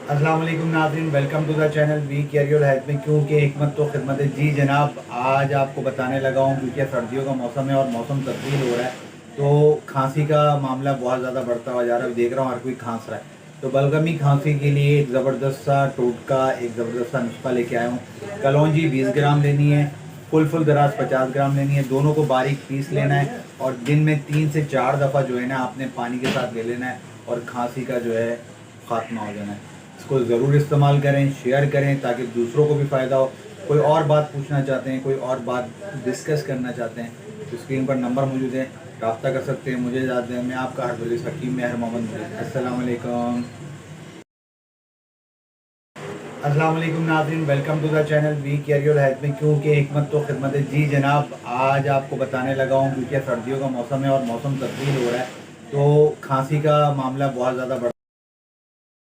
अस्सलाम वालेकुम नाज़रीन, welcome to the channel we care your health में क्योंकि हिकमत तो खिदमत है। जी जनाब, आज आपको बताने लगा हूँ क्योंकि सर्दियों का मौसम है और मौसम तब्दील हो रहा है तो खांसी का मामला बहुत ज़्यादा बढ़ता हुआ जा रहा है। देख रहा हूँ हर कोई खांस रहा है, तो बलगमी खांसी के लिए एक ज़बरदस्त सा टोटका, एक ज़बरदस्त सा नुस्खा लेके आया हूँ। कलौंजी 20 ग्राम लेनी है, फुल दराज 50 ग्राम लेनी है। दोनों को बारीक पीस लेना है और दिन में 3 से 4 दफ़ा जो है ना आपने पानी के साथ ले लेना है और खांसी का जो है ख़ात्मा हो जाना है। इसको ज़रूर इस्तेमाल करें, शेयर करें ताकि दूसरों को भी फ़ायदा हो। कोई और बात पूछना चाहते हैं, कोई और बात डिस्कस करना चाहते हैं तो स्क्रीन पर नंबर मौजूद है, रब्ता कर सकते हैं। मुझे याद है, मैं आपका हरबली हकीम मेहर मोहम्मद। अस्सलाम वालेकुम। अस्सलाम वालेकुम नाज़रीन, welcome to the channel we care your health में क्योंकि हिकमत तो खिदमत है। जी जनाब, आज आपको बताने लगा हूँ क्योंकि सर्दियों का मौसम है और मौसम तब्दील हो रहा है तो खांसी का मामला बहुत ज़्यादा बढ़